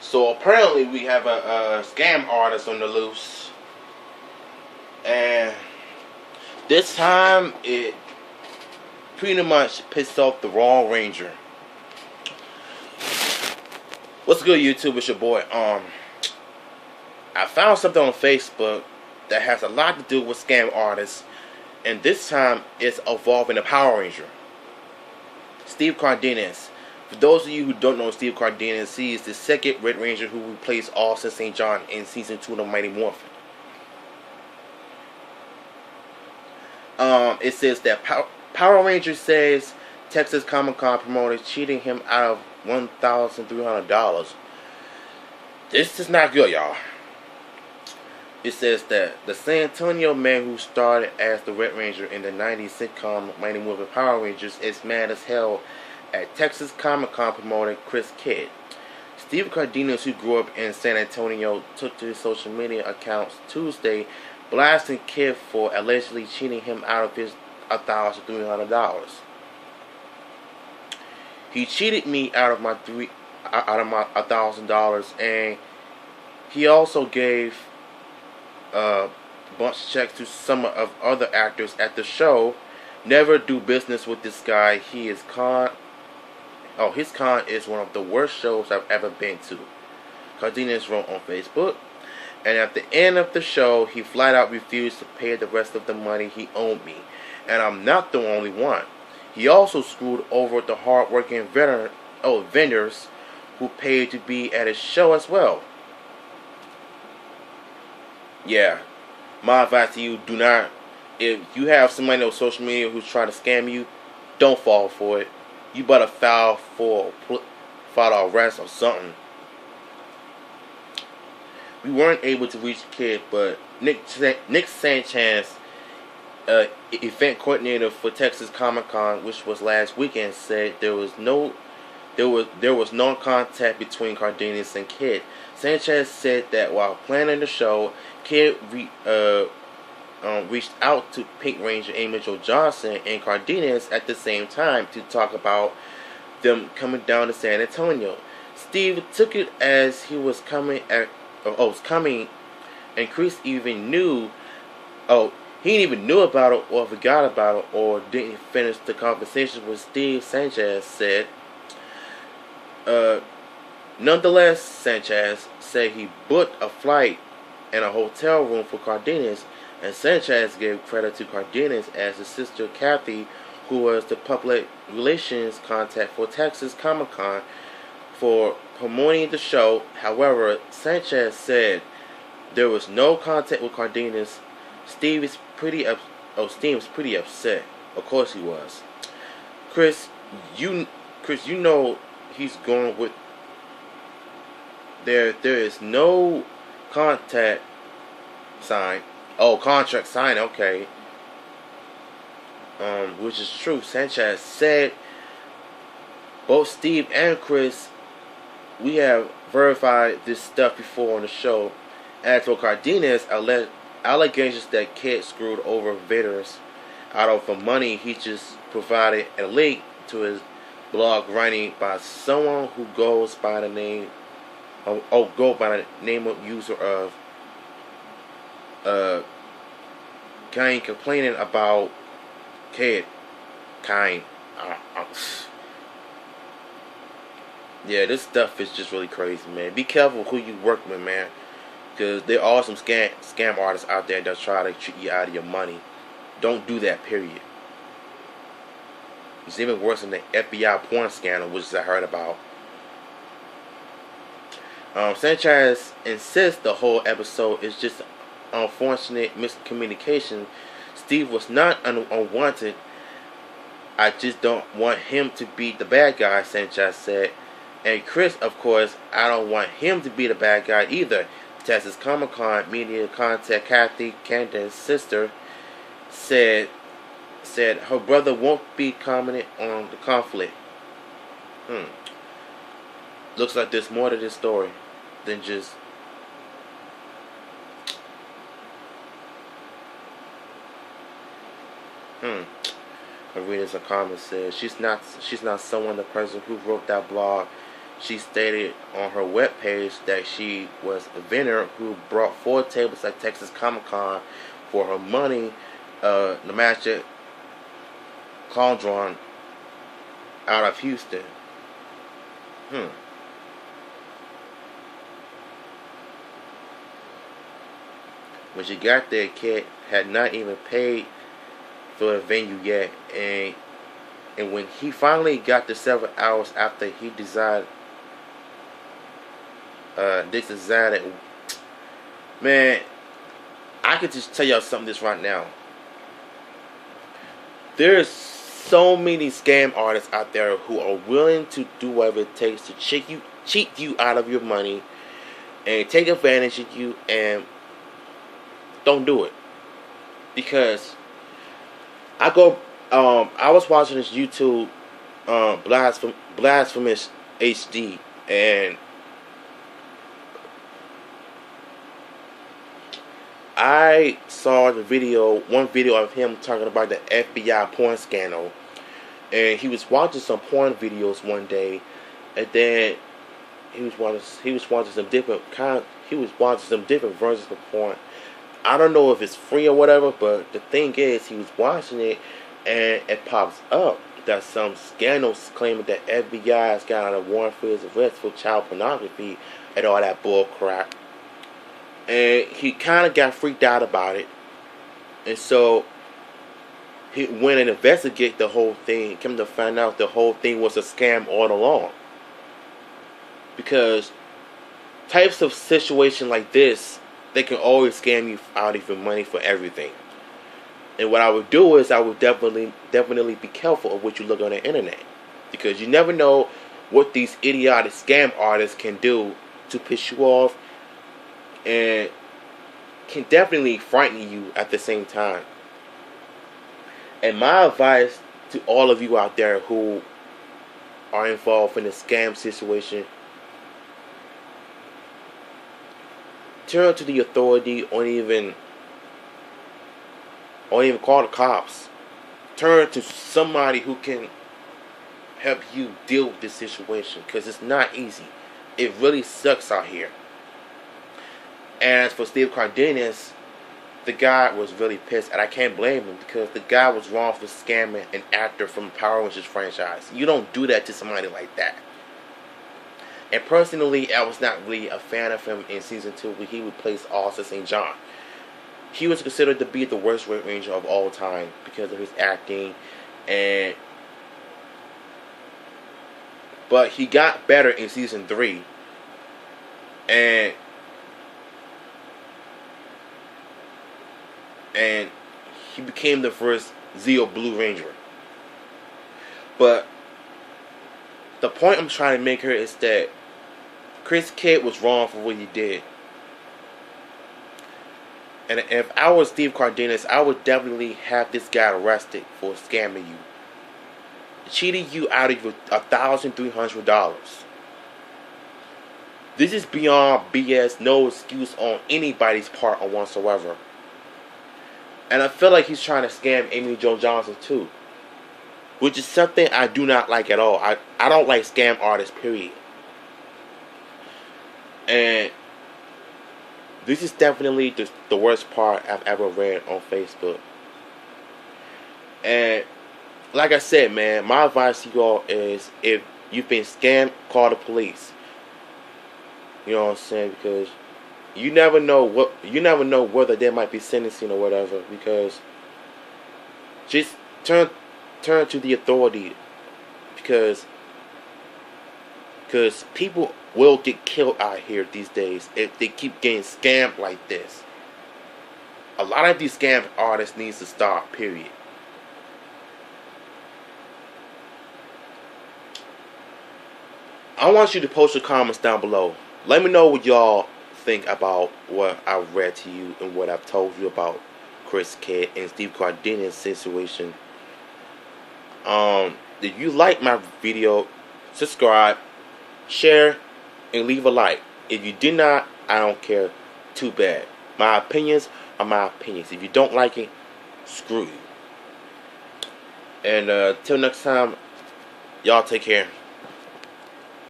So apparently we have a scam artist on the loose, and this time it pretty much pissed off the wrong ranger. What's good, YouTube? It's your boy. I found something on Facebook that has a lot to do with scam artists, and this time it's involving a Power Ranger, Steve Cardinas. For those of you who don't know Steve Cardinas, he is the second Red Ranger who replaced Austin St. John in season 2 of the Mighty Morphin. It says that Power Ranger says Texas Comic Con promoter cheating him out of $1,300. This is not good, y'all. It says that the San Antonio man who started as the Red Ranger in the 90s sitcom Mighty Morphin Power Rangers is mad as hell at Texas Comic Con promoter Kris Kidd. Steve Cardinas, who grew up in San Antonio, took to his social media accounts Tuesday, blasting Kidd for allegedly cheating him out of his $1,300. He cheated me out of my $1,000, and he also gave a bunch of checks to some of other actors at the show. Never do business with this guy. His con is one of the worst shows I've ever been to, Cardenas wrote on Facebook. And at the end of the show, he flat out refused to pay the rest of the money he owed me. And I'm not the only one. He also screwed over the hard-working vendors who paid to be at his show as well. Yeah, my advice to you, do not, if you have somebody on social media who's trying to scam you, don't fall for it. You better file arrest or something. We weren't able to reach the kid, but Nick Sanchez, event coordinator for Texas Comic Con, which was last weekend, said there was no contact between Cardenas and Kidd. Sanchez said that while planning the show, Kidd reached out to Pink Ranger Amy Jo Johnson and Cardenas at the same time to talk about them coming down to San Antonio. Steve took it as he was coming, and Kris even knew. He even knew about it or forgot about it or didn't finish the conversation with Steve, Sanchez said. Nonetheless, Sanchez said he booked a flight and a hotel room for Cardenas, and Sanchez gave credit to Cardenas as his sister Kathy, who was the public relations contact for Texas Comic Con, for promoting the show. However, Sanchez said there was no contact with Cardenas. Steve was pretty upset. Of course he was. Kris, you know he's going with. There is no contact sign. Oh, contract sign. Okay. Which is true. Sanchez said both Steve and Kris, we have verified this stuff before on the show. As for Cardenas, allegations that Kidd screwed over vendors out of the money, he just provided a link to his blog writing by someone who goes by the name of user of kind complaining about Kidd. Yeah, this stuff is just really crazy, man. Be careful who you work with, man, because there are some scam artists out there that try to treat you out of your money. Don't do that, period. It's even worse than the FBI porn scandal, which I heard about. Sanchez insists the whole episode is just unfortunate miscommunication. Steve was not unwanted. I just don't want him to be the bad guy, Sanchez said. And Kris, of course, I don't want him to be the bad guy either. Texas Comic Con media contact Kathy, Camden's sister, said her brother won't be commenting on the conflict. Looks like there's more to this story than just Arenas a comment says she's not someone, the person who wrote that blog. she stated on her webpage that she was a vendor who brought 4 tables at Texas Comic-Con for her money, the Magic Cauldron out of Houston. When she got there, Kid had not even paid for the venue yet, and when he finally got there several hours after he decided, man, I could just tell y'all something this right now. There's so many scam artists out there who are willing to do whatever it takes to cheat you out of your money and take advantage of you, and don't do it. Because I was watching this YouTube Blasphemous HD, and I saw one video of him talking about the FBI porn scandal, and he was watching some porn videos one day, and then he was watching some different versions of porn. I don't know if it's free or whatever, but the thing is, he was watching it, and it pops up that some scandals claiming that FBI has got a warrant for his arrest for child pornography and all that bull crap. And he kind of got freaked out about it, and so he went and investigated the whole thing. Came to find out the whole thing was a scam all along. Because types of situation like this, they can always scam you out of your money for everything. And what I would do is I would definitely be careful of what you look on the internet, because you never know what these idiotic scam artists can do to piss you off, and can definitely frighten you at the same time. And my advice to all of you out there who are involved in a scam situation: turn to the authority, or even call the cops. Turn to somebody who can help you deal with this situation, because it's not easy. It really sucks out here. As for Steve Cardinas, the guy was really pissed, and I can't blame him, because the guy was wrong for scamming an actor from the Power Rangers franchise. You don't do that to somebody like that. And personally, I was not really a fan of him in season 2, where he replaced Arthur St. John. He was considered to be the worst Red Ranger of all time because of his acting, but he got better in season 3, and he became the first Zeo Blue Ranger. But the point I'm trying to make here is that Chris Kidd was wrong for what he did. And if I was Steve Cardinas, I would definitely have this guy arrested for scamming you, cheating you out of your $1,300. This is beyond BS, no excuse on anybody's part or whatsoever. And I feel like he's trying to scam Amy Jo Johnson too, which is something I do not like at all. I don't like scam artists, period. And this is definitely the worst part I've ever read on Facebook. And like I said, man, my advice to y'all is, if you've been scammed, call the police. You know what I'm saying? Because you never know whether there might be sentencing or whatever. Because just turn to the authority, because people will get killed out here these days if they keep getting scammed like this. A lot of these scam artists needs to stop, period. I want you to post your comments down below. Let me know what y'all think about what I've read to you and what I've told you about Chris Kidd and Steve Cardinas' situation. If you like my video, subscribe, share, and leave a like. If you did not, I don't care. Too bad. My opinions are my opinions. If you don't like it, screw you. And till next time, y'all take care.